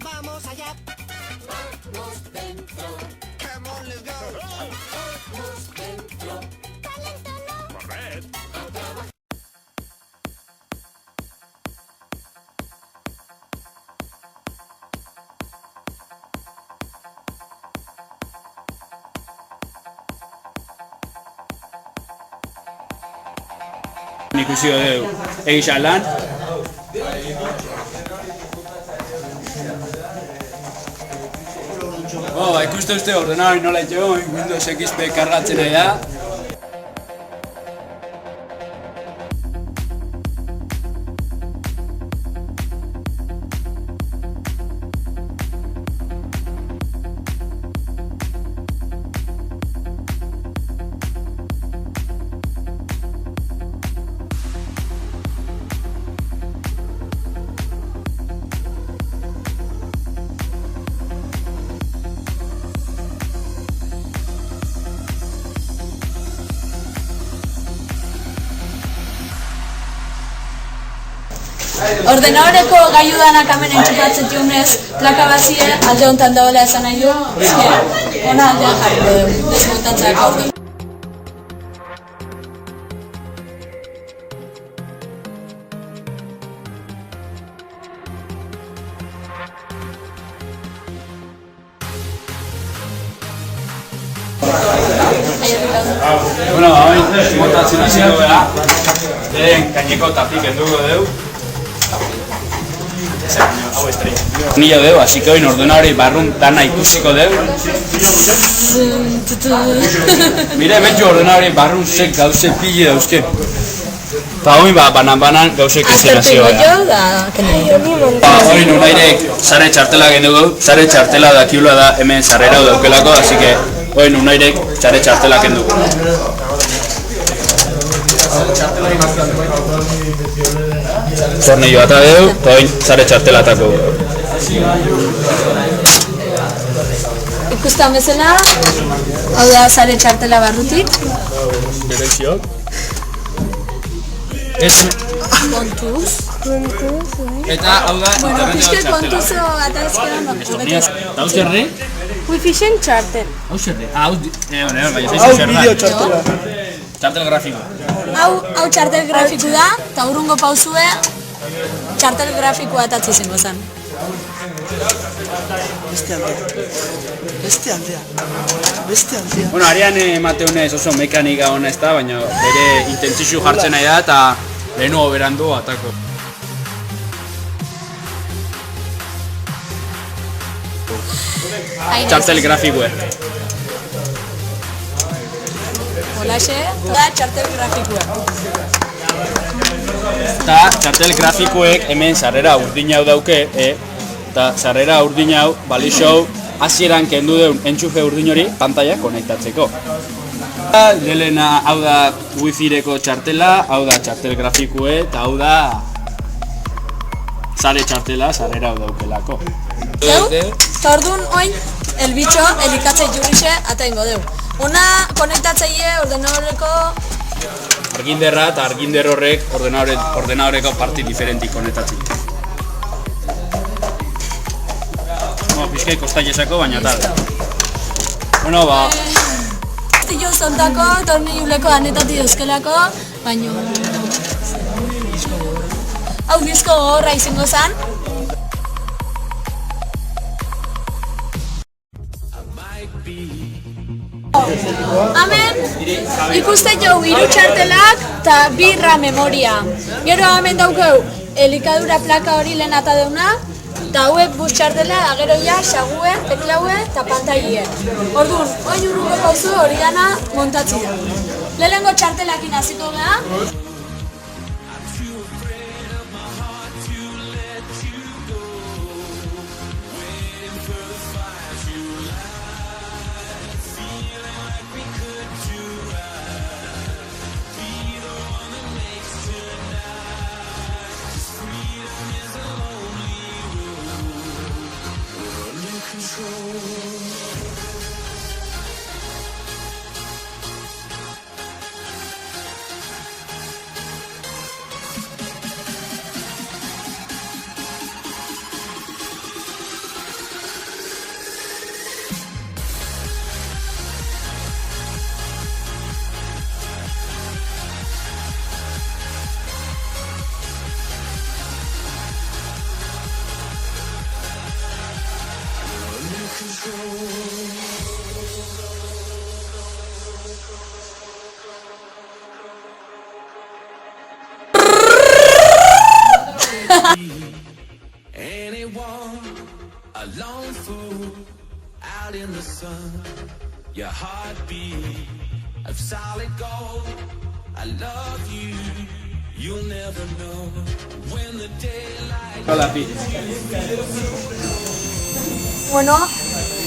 Vamos allá. Vamos dentro. Come on, let's go. Vamos dentro. Talento no. Correcto. Ikusi dugu egisa lan. Ikuste uste ordenadori nola itxego, Windows XP kargatzen nahi da. Ordenadoreko gailu danak hemen entxupatzen diunez, plaka bazie alde honetan dagoela esan nahi du, ona aldean jarriko dugu, desmontatzeko ordu. Bueno, hoy montatzen hasiko gara. Gaineko tapik enduko dugu. Nila dugu, así que hoy ordenadori barrun dana ikusiko dugu. Mire, betxo ordenadori barrun zek gauze pili dauzke. Eta hoi banan gauzek ezinazio gara. Hoi nunairek sare txartela gendugu, sare txartela dakiula da hemen sarrera daukelako, así que hoi nunairek sare txartela gendugu. Tornillo ata dugu, eta hoi sare txartela atako. Ikustan bezala, hau da sare txartela barrutik. Bereziok. Kontuz. Eta hau da Pixke kontuzo atazkean Estorniaz, eta hau zerri? Wi-Fi txartel. Hau zerri? Hau bideo txartela. Txartel grafiko. Hau txartel grafiku da, eta urrungo pauzue txartel grafikoa atatzi zengo zen. Beste aldea. Bueno, arian emateunez oso mekanika hona ez da, baina bere intentsizu jartzen nahi da eta lehenu berandu atako. Txartel grafikoe. Holaxe, da txartel grafikoa. Eta txartel grafikoek hemen sarrera urdin hau dauke, eta sarrera urdin hau balixou hasieran kendu deun entxufe urdin hori pantalla konektatzeko. Lehena hau da Wi-Fi-reko txartela, hau da txartel grafikoe, eta hau da sare txartela sarrera hau daukelako. Eta orduan oin, el bitxo, elikatzei jurixe, ataingo deu. Ona konektatzaile ordenadoreko Arginderra eta arginder horrek ordenadoreko parti diferentik konektatzen. Pixkai kostaiesako, baina tal. Bueno, Kastillo zontako, tornilluleko anetati euskelako, baina hau disko gogorra izango zen. Hemen ikusten jau 3 txartelak eta 2 RAM memoria. Gero hemen daukeu elikadura plaka hori lehen ata deuna, Eta hauek bus txartela, agero ja, xague, teklaue eta pantailie. Orduan, oin urruko pauzu hori dana montatzi da. Lehenengo txartelakin hasiko geha. Anyone, a lone fool out in the sun. Your heartbeat of solid gold. I love you. You'll never know when the daylight. Bueno,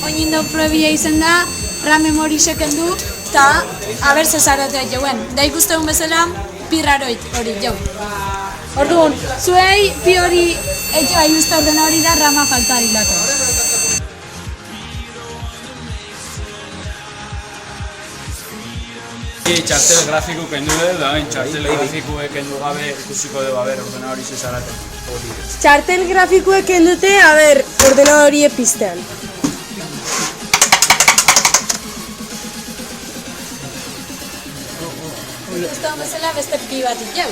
oinindo probia izan da, rame moriseken du, eta haber zezarotea jauen. Da ikusten bezala, pirraroit hori jau. Orduan, zuei pi hori etxe bai uste ordena hori da rama falta dilako. Txartel grafiko kendu dut, da txartel grafikoek kendu gabe ikusiko dugu, ordena hori zezaraten. Txartel grafikoek kendute, ordena hori piztean. Ikusten bezala beste pi bat jau.